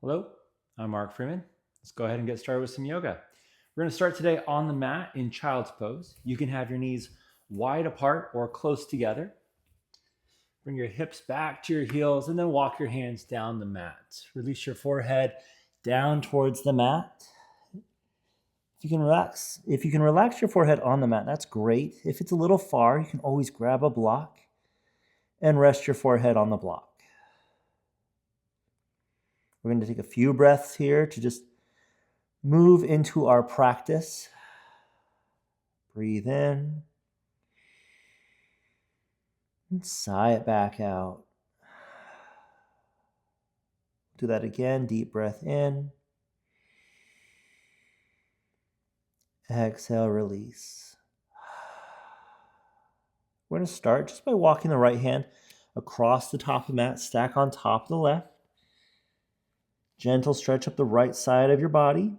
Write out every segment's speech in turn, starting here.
Hello, I'm Mark Freeman. Let's go ahead and get started with some yoga. We're going to start today on the mat in child's pose. You can have your knees wide apart or close together. Bring your hips back to your heels and then walk your hands down the mat. Release your forehead down towards the mat. If you can relax your forehead on the mat, that's great. If it's a little far, you can always grab a block and rest your forehead on the block. We're going to take a few breaths here to just move into our practice. Breathe in and sigh it back out. Do that again. Deep breath in. Exhale, release. We're going to start just by walking the right hand across the top of the mat, stack on top of the left. Gentle stretch up the right side of your body.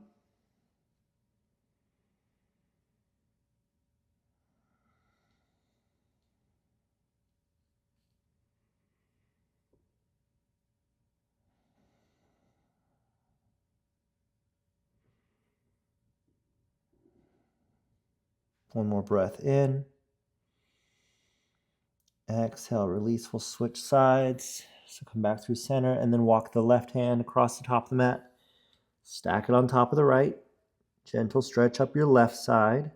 One more breath in. Exhale, release. We'll switch sides. So come back through center and then walk the left hand across the top of the mat. Stack it on top of the right. Gentle stretch up your left side.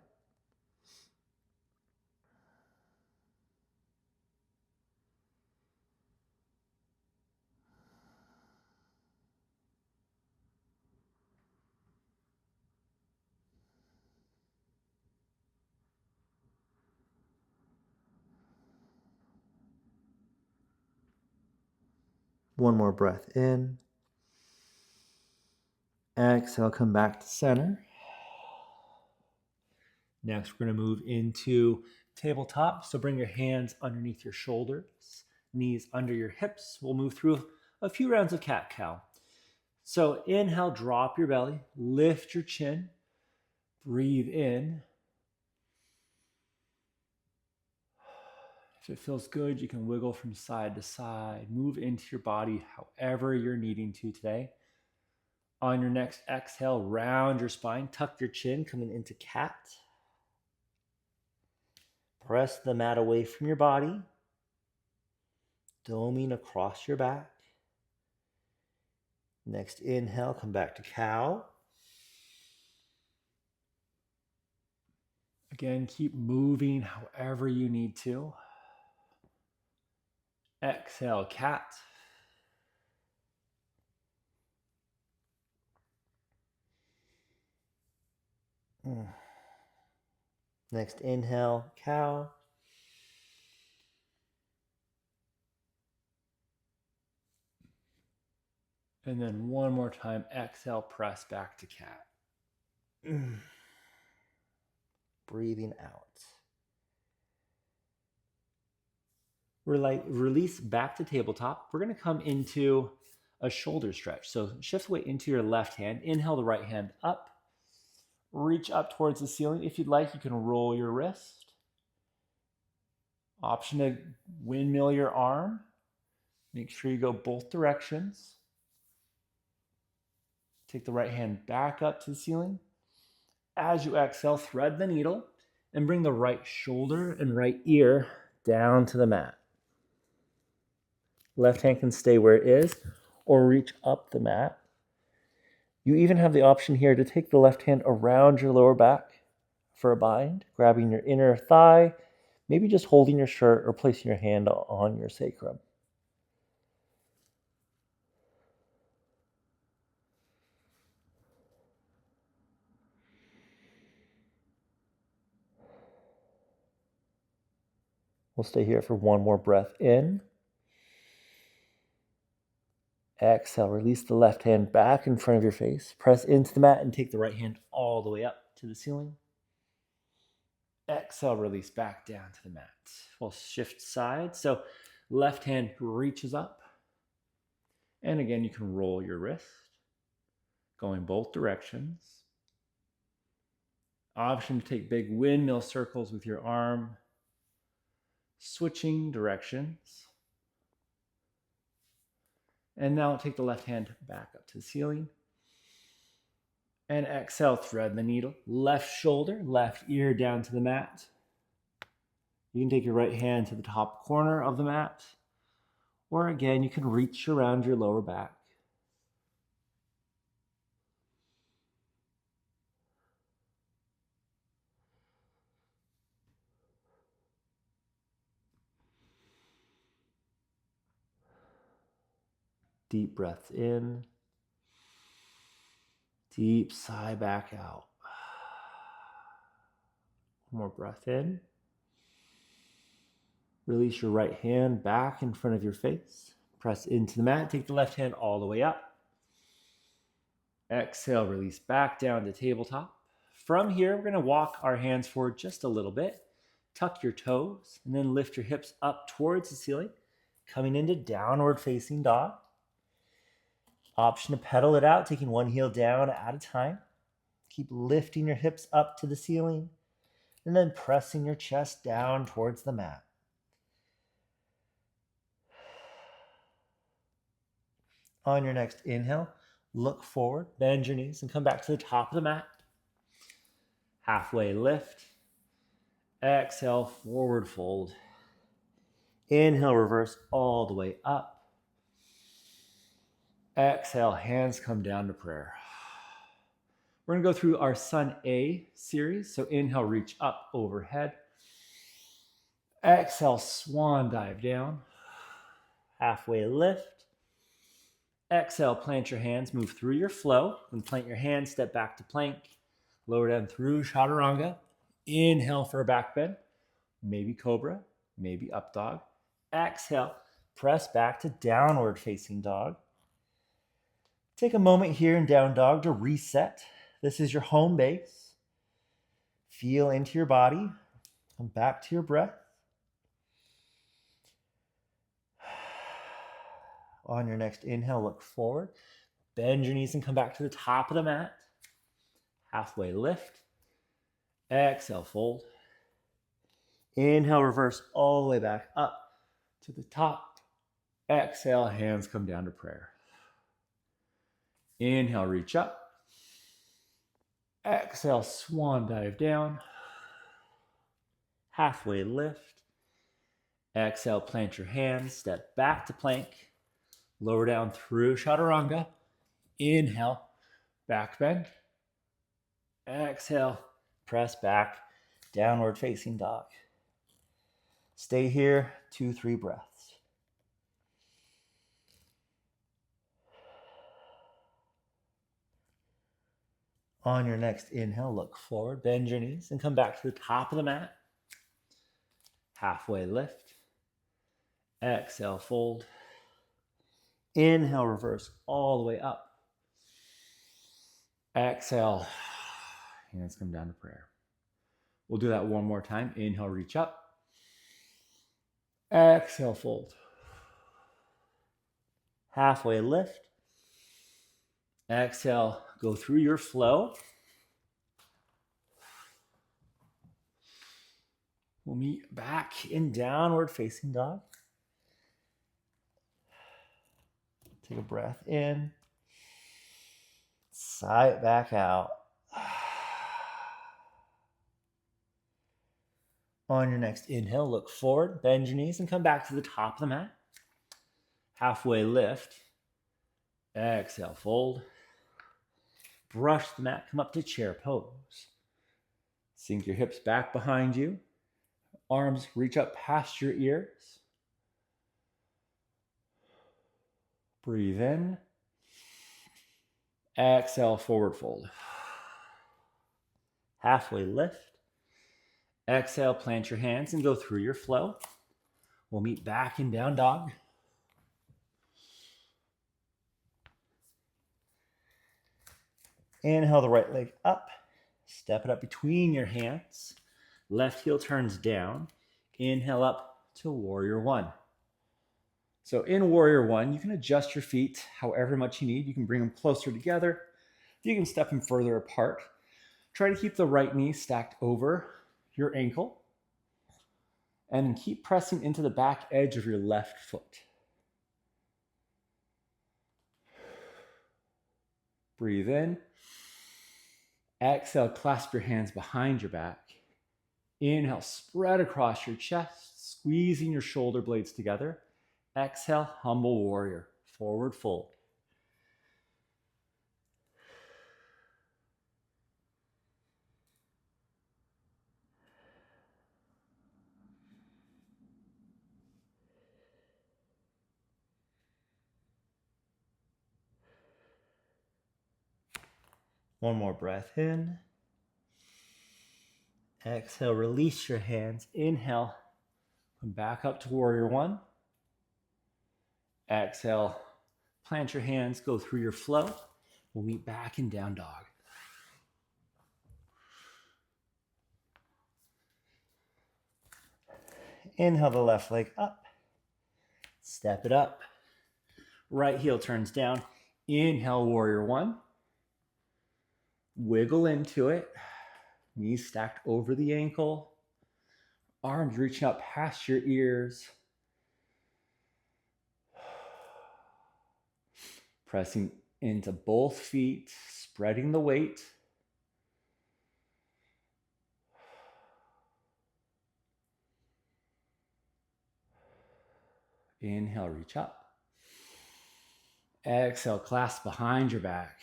One more breath in. Exhale, come back to center. Next, we're going to move into tabletop. So bring your hands underneath your shoulders, knees under your hips. We'll move through a few rounds of cat-cow. So inhale, drop your belly, lift your chin, breathe in. If it feels good, you can wiggle from side to side, move into your body however you're needing to today. On your next exhale, round your spine, tuck your chin, coming into cat. Press the mat away from your body, doming across your back. Next inhale, come back to cow. Again, keep moving however you need to. Exhale, cat. Next inhale, cow. And then one more time, exhale, press back to cat. Breathing out. Release back to tabletop. We're going to come into a shoulder stretch. So shift weight into your left hand. Inhale the right hand up. Reach up towards the ceiling. If you'd like, you can roll your wrist. Option to windmill your arm. Make sure you go both directions. Take the right hand back up to the ceiling. As you exhale, thread the needle and bring the right shoulder and right ear down to the mat. Left hand can stay where it is or reach up the mat. You even have the option here to take the left hand around your lower back for a bind, grabbing your inner thigh, maybe just holding your shirt or placing your hand on your sacrum. We'll stay here for one more breath in. Exhale, release the left hand back in front of your face. Press into the mat and take the right hand all the way up to the ceiling. Exhale, release back down to the mat. We'll shift sides. So left hand reaches up. And again, you can roll your wrist, going both directions. Option to take big windmill circles with your arm. Switching directions. And now take the left hand back up to the ceiling. And exhale, thread the needle. Left shoulder, left ear down to the mat. You can take your right hand to the top corner of the mat. Or again, you can reach around your lower back. Deep breath in. Deep sigh back out. One more breath in. Release your right hand back in front of your face. Press into the mat. Take the left hand all the way up. Exhale, release back down to tabletop. From here, we're going to walk our hands forward just a little bit. Tuck your toes and then lift your hips up towards the ceiling, coming into downward facing dog. Option to pedal it out, taking one heel down at a time. Keep lifting your hips up to the ceiling and then pressing your chest down towards the mat. On your next inhale, look forward, bend your knees, and come back to the top of the mat. Halfway lift. Exhale, forward fold. Inhale, reverse all the way up. Exhale, hands come down to prayer. We're going to go through our Sun A series. So inhale, reach up overhead. Exhale, swan dive down. Halfway lift. Exhale, plant your hands, move through your flow. Then plant your hands, step back to plank. Lower down through chaturanga. Inhale for a back bend. Maybe cobra, maybe up dog. Exhale, press back to downward facing dog. Take a moment here in down dog to reset. This is your home base. Feel into your body. Come back to your breath. On your next inhale, look forward. Bend your knees and come back to the top of the mat. Halfway lift. Exhale, fold. Inhale, reverse all the way back up to the top. Exhale, hands come down to prayer. Inhale, reach up. Exhale, swan dive down. Halfway lift. Exhale, plant your hands, step back to plank. Lower down through chaturanga. Inhale, back bend. Exhale, press back, downward facing dog. Stay here, 2-3 breaths. On your next inhale, look forward, bend your knees, and come back to the top of the mat. Halfway lift. Exhale, fold. Inhale, reverse all the way up. Exhale, hands come down to prayer. We'll do that one more time. Inhale, reach up. Exhale, fold. Halfway lift. Exhale, go through your flow. We'll meet back in downward facing dog. Take a breath in. Sigh it back out. On your next inhale, look forward, bend your knees, and come back to the top of the mat. Halfway lift. Exhale, fold. Brush the mat, come up to chair pose. Sink your hips back behind you. Arms reach up past your ears. Breathe in. Exhale, forward fold. Halfway lift. Exhale, plant your hands and go through your flow. We'll meet back in down dog. Inhale the right leg up. Step it up between your hands. Left heel turns down. Inhale up to warrior one. So in warrior one, you can adjust your feet however much you need. You can bring them closer together. You can step them further apart. Try to keep the right knee stacked over your ankle. And keep pressing into the back edge of your left foot. Breathe in. Exhale, clasp your hands behind your back. Inhale, spread across your chest, squeezing your shoulder blades together. Exhale, humble warrior, forward fold. One more breath in. Exhale, release your hands. Inhale, come back up to warrior one. Exhale, plant your hands, go through your flow. We'll meet back in down dog. Inhale the left leg up. Step it up. Right heel turns down. Inhale, warrior one. Wiggle into it. Knees stacked over the ankle. Arms reaching up past your ears. Pressing into both feet, spreading the weight. Inhale, reach up. Exhale, clasp behind your back.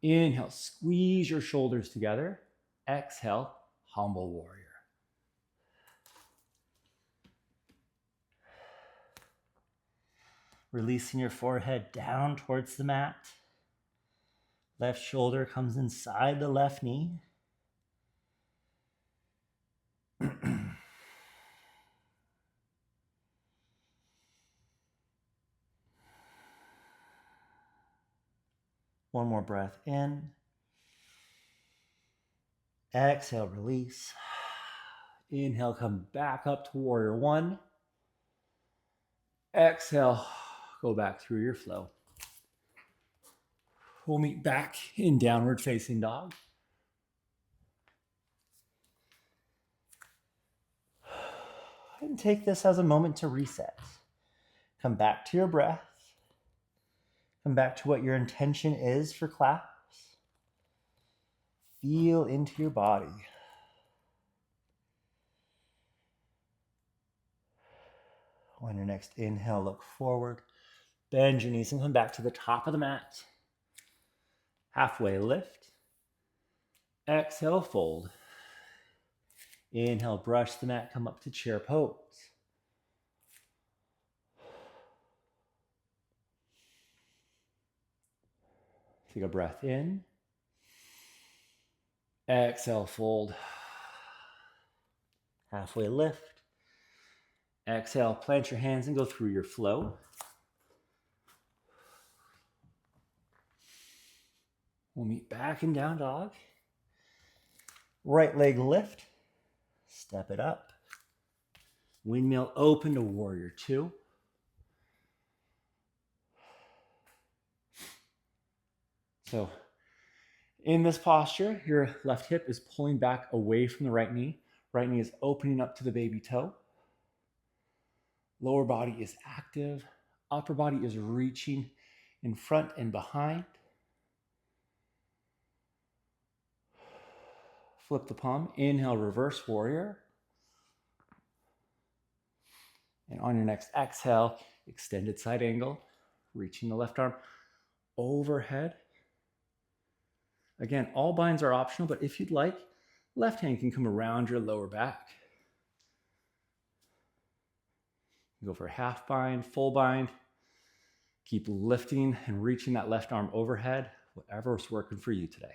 Inhale, squeeze your shoulders together. Exhale, humble warrior. Releasing your forehead down towards the mat. Left shoulder comes inside the left knee. One more breath in. Exhale, release. Inhale, come back up to warrior one. Exhale, go back through your flow. We'll meet back in downward facing dog. And take this as a moment to reset. Come back to your breath. Come back to what your intention is for class. Feel into your body. On your next inhale, look forward. Bend your knees and come back to the top of the mat. Halfway lift. Exhale, fold. Inhale, brush the mat, come up to chair pose. Take a breath in. Exhale, fold. Halfway lift. Exhale, plant your hands and go through your flow. We'll meet back in down dog. Right leg lift. Step it up. Windmill open to warrior two. So in this posture, your left hip is pulling back away from the right knee. Right knee is opening up to the baby toe. Lower body is active. Upper body is reaching in front and behind. Flip the palm. Inhale, reverse warrior. And on your next exhale, extended side angle. Reaching the left arm overhead. Again, all binds are optional, but if you'd like, left hand can come around your lower back. Go for a half bind, full bind. Keep lifting and reaching that left arm overhead, whatever's working for you today.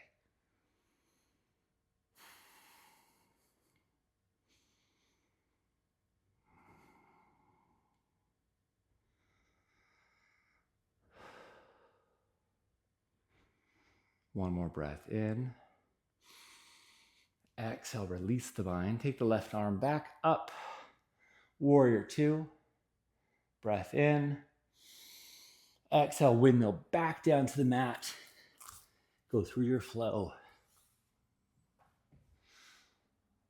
One more breath in. Exhale, release the bind. Take the left arm back up. Warrior two. Breath in. Exhale, windmill back down to the mat. Go through your flow.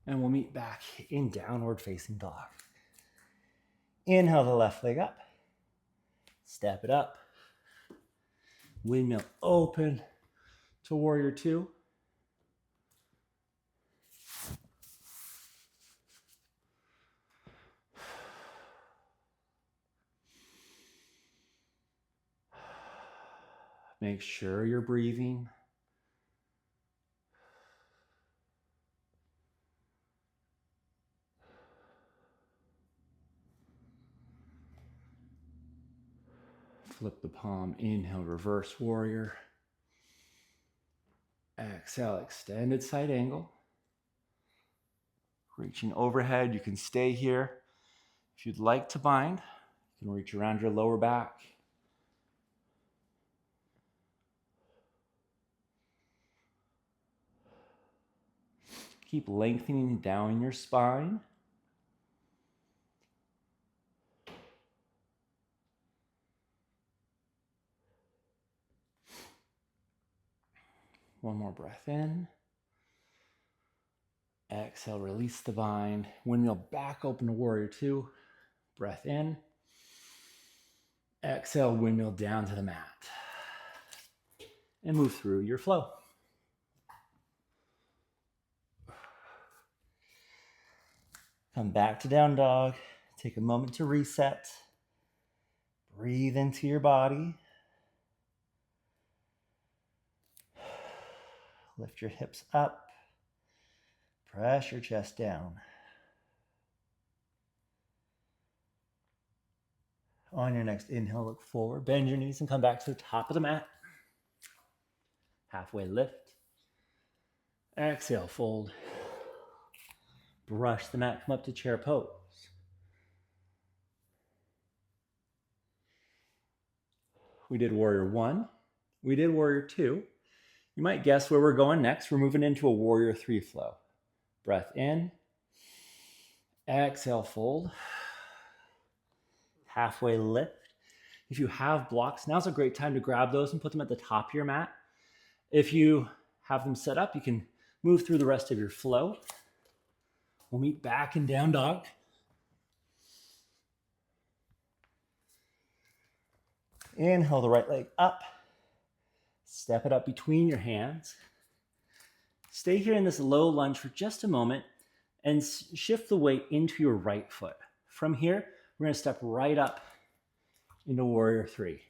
And we'll meet back in downward facing dog. Inhale the left leg up. Step it up. Windmill open to warrior two. Make sure you're breathing. Flip the palm, inhale, reverse warrior. Exhale, extended side angle. Reaching overhead, you can stay here. If you'd like to bind, you can reach around your lower back. Keep lengthening down your spine. One more breath in. Exhale, release the bind. Windmill back open to warrior two. Breath in. Exhale, windmill down to the mat. And move through your flow. Come back to down dog. Take a moment to reset. Breathe into your body. Lift your hips up. Press your chest down. On your next inhale, look forward. Bend your knees and come back to the top of the mat. Halfway lift. Exhale, fold. Brush the mat, come up to chair pose. We did warrior one. We did warrior two. You might guess where we're going next. We're moving into a warrior three flow. Breath in. Exhale, fold. Halfway lift. If you have blocks, now's a great time to grab those and put them at the top of your mat. If you have them set up, you can move through the rest of your flow. We'll meet back in down dog. Inhale the right leg up. Step it up between your hands. Stay here in this low lunge for just a moment and shift the weight into your right foot. From here, we're going to step right up into warrior three.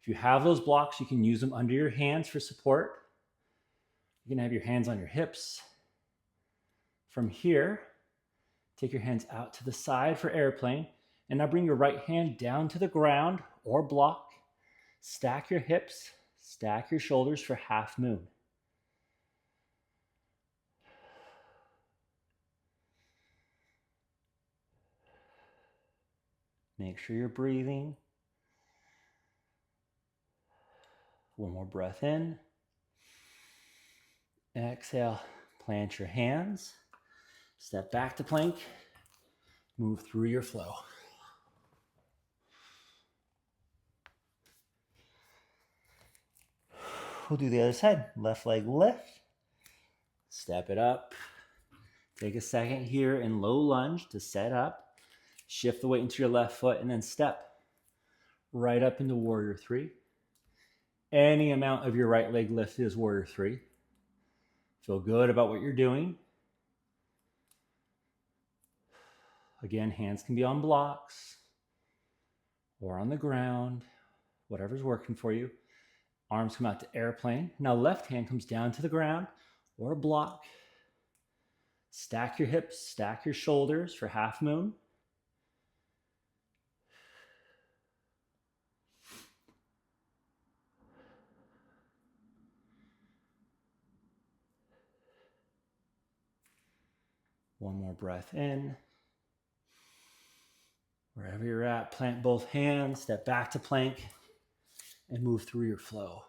If you have those blocks, you can use them under your hands for support. You can have your hands on your hips. From here, take your hands out to the side for airplane. And now bring your right hand down to the ground or block. Stack your hips, stack your shoulders for half moon. Make sure you're breathing. One more breath in. Exhale, plant your hands. Step back to plank. Move through your flow. We'll do the other side. Left leg lift. Step it up. Take a second here in low lunge to set up. Shift the weight into your left foot and then step right up into warrior three. Any amount of your right leg lift is warrior three. Feel good about what you're doing. Again, hands can be on blocks or on the ground, whatever's working for you. Arms come out to airplane. Now left hand comes down to the ground or a block. Stack your hips, stack your shoulders for half moon. One more breath in. Wherever you're at, plant both hands, step back to plank, and move through your flow.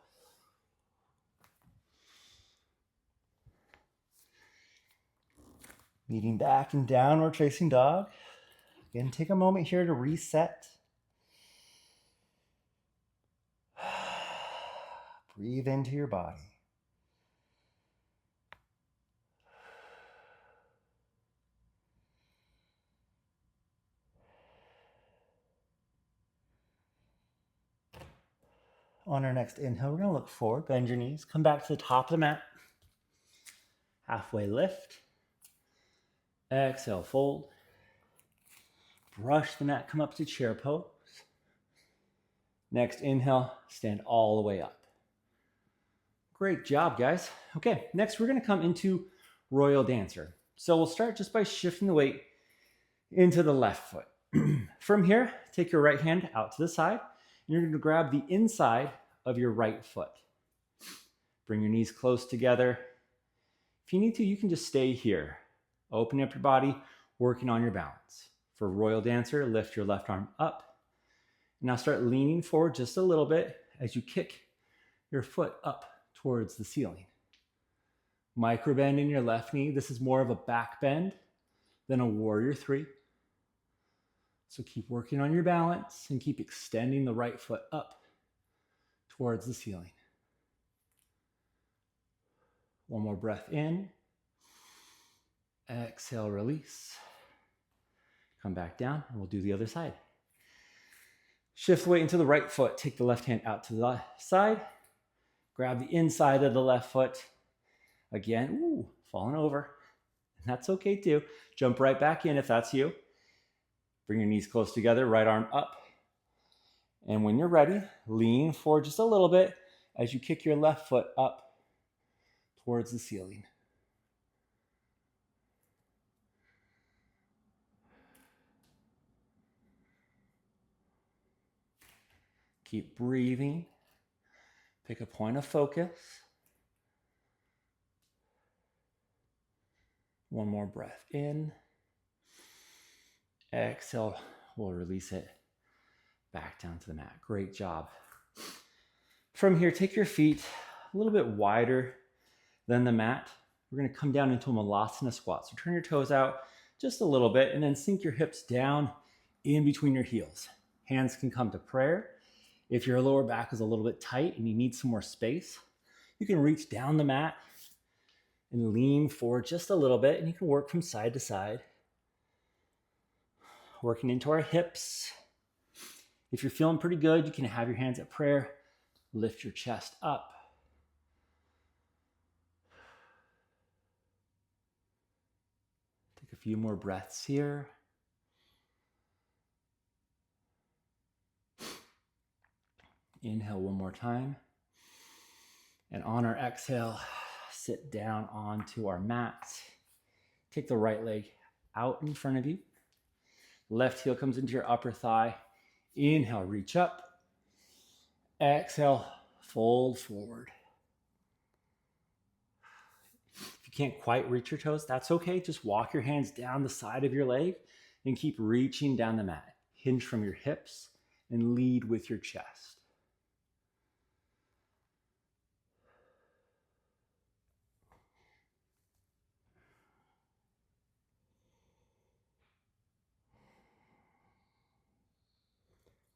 Meeting back in downward facing dog. Again, take a moment here to reset. Breathe into your body. On our next inhale, we're going to look forward, bend your knees, come back to the top of the mat. Halfway lift. Exhale, fold. Brush the mat, come up to chair pose. Next inhale, stand all the way up. Great job, guys. Okay, next we're going to come into Royal Dancer. So we'll start just by shifting the weight into the left foot. From here, take your right hand out to the side. And you're going to grab the inside of your right foot. Bring your knees close together. If you need to, you can just stay here. Open up your body, working on your balance. For Royal Dancer, lift your left arm up. Now start leaning forward just a little bit as you kick your foot up towards the ceiling. Micro bend in your left knee. This is more of a back bend than a warrior three. So keep working on your balance and keep extending the right foot up towards the ceiling. One more breath in. Exhale, release. Come back down and we'll do the other side. Shift weight into the right foot. Take the left hand out to the side. Grab the inside of the left foot. Again, falling over. And that's okay too. Jump right back in if that's you. Bring your knees close together, right arm up. And when you're ready, lean forward just a little bit as you kick your left foot up towards the ceiling. Keep breathing. Pick a point of focus. One more breath in. Exhale, we'll release it back down to the mat. Great job. From here, take your feet a little bit wider than the mat. We're going to come down into a Malasana squat. So turn your toes out just a little bit and then sink your hips down in between your heels. Hands can come to prayer. If your lower back is a little bit tight and you need some more space, you can reach down the mat and lean forward just a little bit, and you can work from side to side. Working into our hips. If you're feeling pretty good, you can have your hands at prayer. Lift your chest up. Take a few more breaths here. Inhale one more time. And on our exhale, sit down onto our mat. Take the right leg out in front of you. Left heel comes into your upper thigh. Inhale, reach up. Exhale, fold forward. If you can't quite reach your toes, that's okay. Just walk your hands down the side of your leg and keep reaching down the mat. Hinge from your hips and lead with your chest.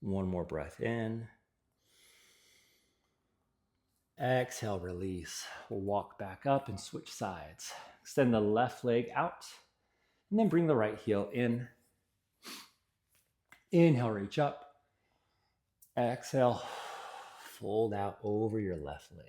One more breath in. Exhale, release. We'll walk back up and switch sides. Extend the left leg out and then bring the right heel in. Inhale, reach up. Exhale, fold out over your left leg.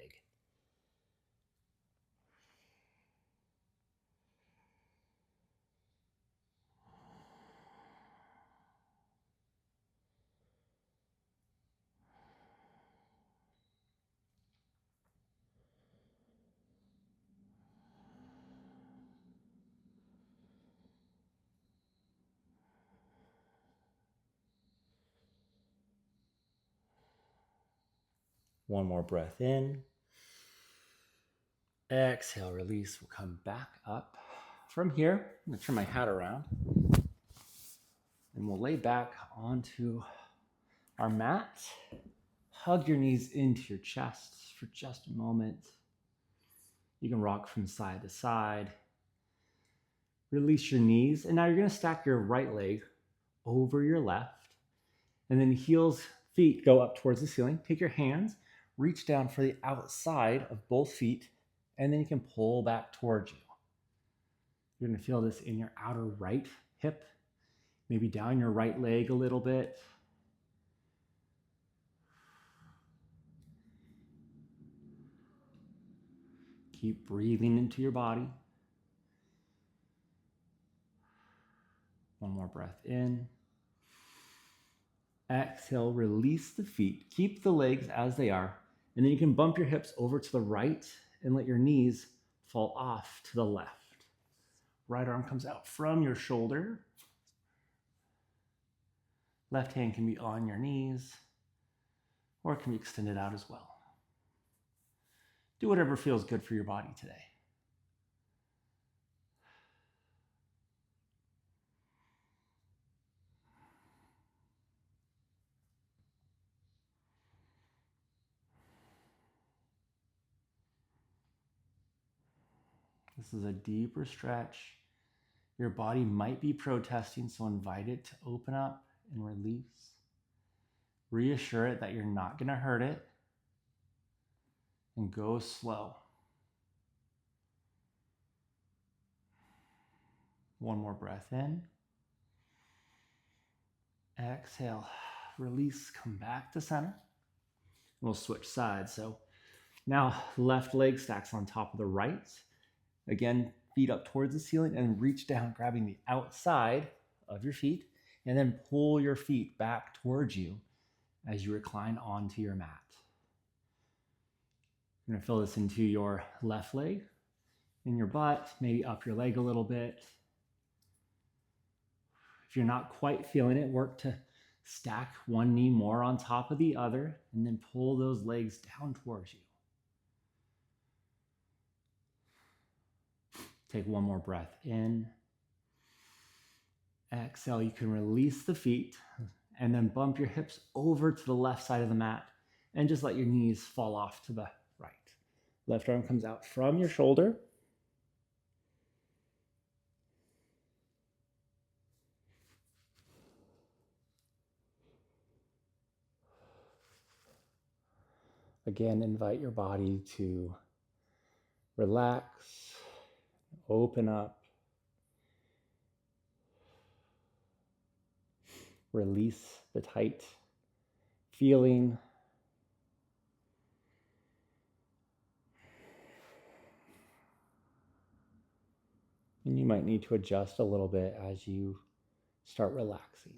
One more breath in. Exhale, release. We'll come back up. From here, I'm going to turn my hat around. And we'll lay back onto our mat. Hug your knees into your chest for just a moment. You can rock from side to side. Release your knees. And now you're going to stack your right leg over your left. And then heels, feet go up towards the ceiling. Take your hands, reach down for the outside of both feet, and then you can pull back towards you. You're going to feel this in your outer right hip, maybe down your right leg a little bit. Keep breathing into your body. One more breath in. Exhale, release the feet. Keep the legs as they are. And then you can bump your hips over to the right and let your knees fall off to the left. Right arm comes out from your shoulder. Left hand can be on your knees, or it can be extended out as well. Do whatever feels good for your body today. This is a deeper stretch. Your body might be protesting, so invite it to open up and release. Reassure it that you're not going to hurt it, and go slow. One more breath in. Exhale, release, come back to center. We'll switch sides. So now left leg stacks on top of the right. Again, feet up towards the ceiling and reach down, grabbing the outside of your feet, and then pull your feet back towards you as you recline onto your mat. You're going to fill this into your left leg, in your butt, maybe up your leg a little bit. If you're not quite feeling it, work to stack one knee more on top of the other and then pull those legs down towards you. Take one more breath in. Exhale, you can release the feet and then bump your hips over to the left side of the mat and just let your knees fall off to the right. Left arm comes out from your shoulder. Again, invite your body to relax, open up, release the tight feeling. And you might need to adjust a little bit as you start relaxing.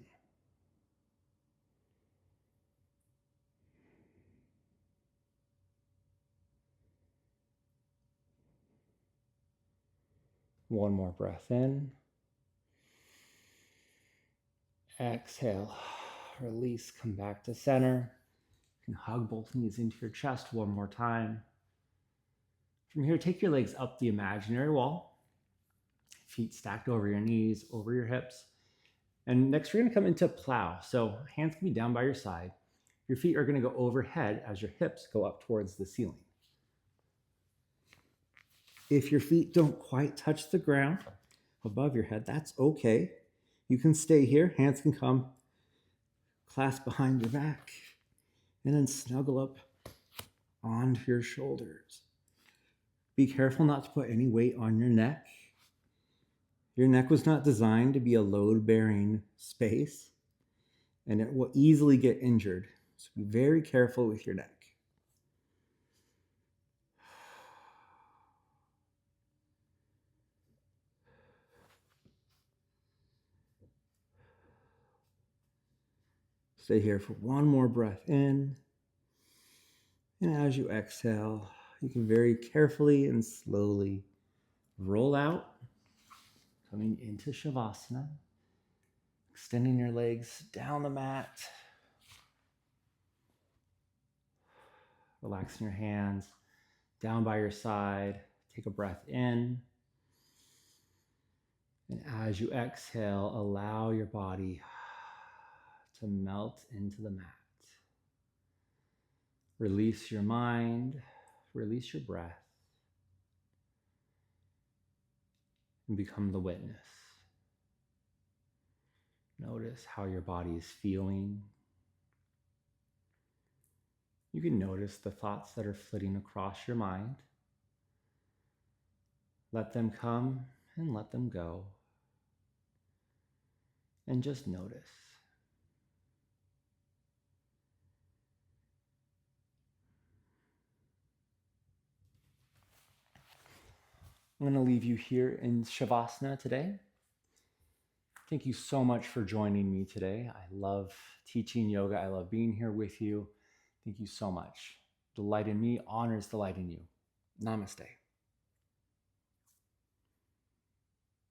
One more breath in. Exhale, release, come back to center. You can hug both knees into your chest one more time. From here, take your legs up the imaginary wall. Feet stacked over your knees, over your hips. And next, we're going to come into plow. So hands can be down by your side. Your feet are going to go overhead as your hips go up towards the ceiling. If your feet don't quite touch the ground above your head, that's okay. You can stay here. Hands can come clasp behind your back and then snuggle up onto your shoulders. Be careful not to put any weight on your neck. Your neck was not designed to be a load-bearing space, and it will easily get injured. So be very careful with your neck. Stay here for one more breath in. And as you exhale, you can very carefully and slowly roll out, coming into Shavasana, extending your legs down the mat, relaxing your hands down by your side. Take a breath in. And as you exhale, allow your body to melt into the mat. Release your mind, release your breath, and become the witness. Notice how your body is feeling. You can notice the thoughts that are flitting across your mind. Let them come and let them go. And just notice. I'm going to leave you here in Shavasana today. Thank you so much for joining me today. I love teaching yoga. I love being here with you. Thank you so much. The light in me honors the light in you. Namaste.